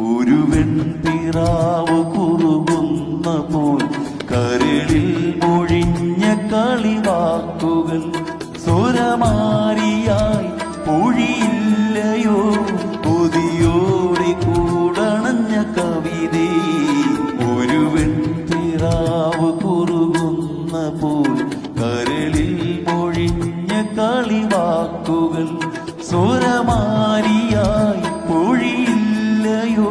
ഒരു വെൺപിറാവ് കുറുകുന്ന പോൽ കരളിൽ മൊഴിഞ്ഞ കളിവാക്കുകൾ സ്വരമാരിയായി പൊഴിയില്ലയോ കൊതിയോടെ കൂടണഞ്ഞ കവിതേ. ഒരു വെൺപിറാവ് കുറുകുന്ന പോൽ കരളിൽ മൊഴിഞ്ഞ കളിവാക്കുകൾ സ്വരമാരിയായി പൊഴിയില്ലയോ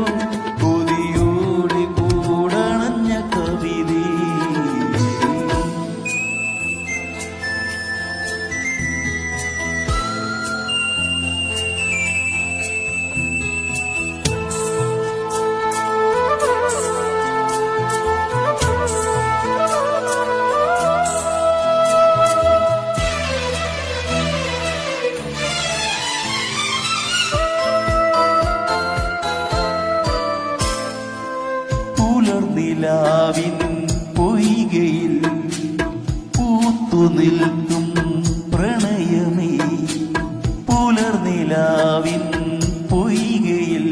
കൊതിയോടെ കൂടണഞ്ഞ കവിതേ. പുലർനിലാവിൻ പൊയ്കയിൽ പൂത്തുനിൽക്കും പ്രണയമേ. പുലർനിലാവിൻ പൊയ്കയിൽ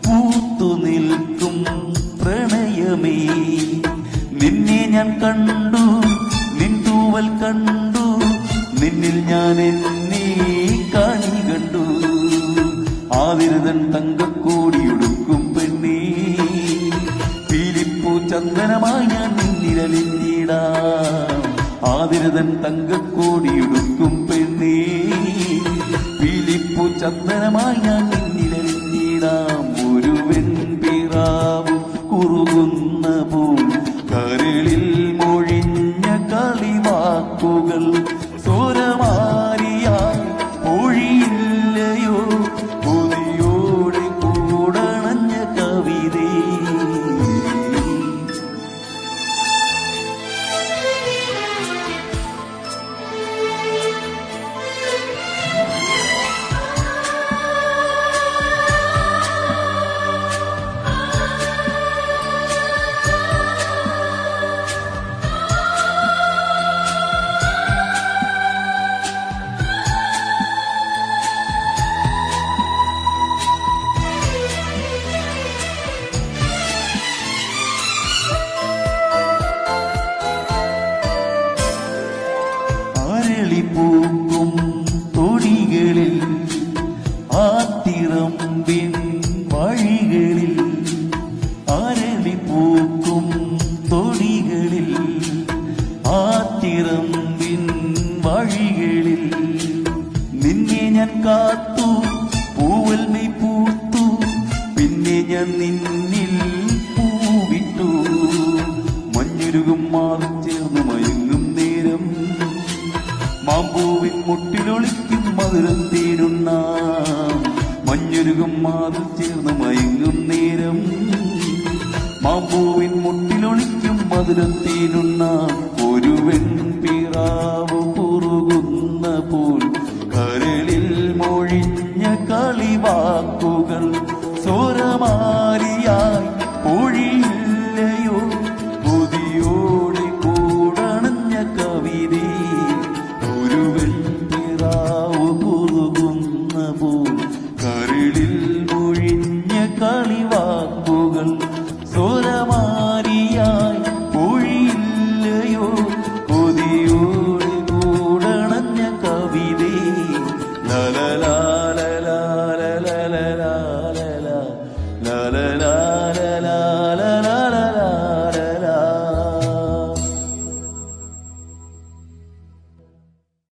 പൂത്തുനിൽക്കും പ്രണയമേ. നിന്നെ ഞാൻ കണ്ടു, നിൻ തൂവൽ കണ്ടു, നിന്നിൽ ഞാൻ എന്നെ കാണി കണ്ടു. ആതിരതൻ തങ്കക്കോടിയൊടുക്കും പെണ്ണേ, ചന്ദനമായി ഞാൻ നിന്നിരലിഞ്ഞിടാം. ആതിരതൻ തങ്കക്കോടിയൊടുക്കും പെണ്ണേ, പീലിപ്പൂ ചന്ദനമായി ഞാൻ നിന്നിരലിഞ്ഞിടാം. ഒരു വെൺപിറാവ് കുറുകുന്ന പോൽ കരളിൽ മൊഴിഞ്ഞ കളിവാക്കുകൾ സ്വരമാരിയായി പൊഴിയില്ലയോ കൊതിയോടെ കൂടണഞ്ഞ കവിതേ. പൂക്കും തൊടികളിൽ ആത്തിറമ്പിൻ വഴികളിൽ, അരളിപ്പൂക്കും തൊടികളിൽ ആത്തിറമ്പിൻ വഴികളിൽ. നിന്നെ ഞാൻ കാത്തു, പൂവൽ മെയ് പൂത്തു, പിന്നെ ഞാൻ നിന്നിൽ പൂവിട്ടു. മഞ്ഞുരുകും മാറും ചേർന്ന് മയങ്ങും നേരം, മാമ്പൂവിൻ മുട്ടിലൊളിക്കും മധുരം തീരുന്ന. മഞ്ഞുരുകും മാറിൽ ചേർന്ന് മയങ്ങും നേരം, മാമ്പൂവിൻ മുട്ടിലൊളിക്കും മധുരം തീരുന്ന. ഒരു വെൺപിറാവ് കുറുകുന്ന പോൽ കരളിൽ മൊഴിഞ്ഞ കളിവാക്കുകൾ സ്വരമാരിയായി പൊഴിയില്ലയോ കൊതിയോടെ കൂടണഞ്ഞ കവിതേ. ഒരു വെൺപിറാവ് കുറുകുന്ന പോൽ കരളിൽ മൊഴിഞ്ഞ കളിവാക്കുകൾ സ്വരമാരിയായി പൊഴിയില്ലയോ കൊതിയോടെ കൂടണഞ്ഞ കവിതേ. ലലലാ ലലാ ലലാ ലലാ ലലാ ലലാ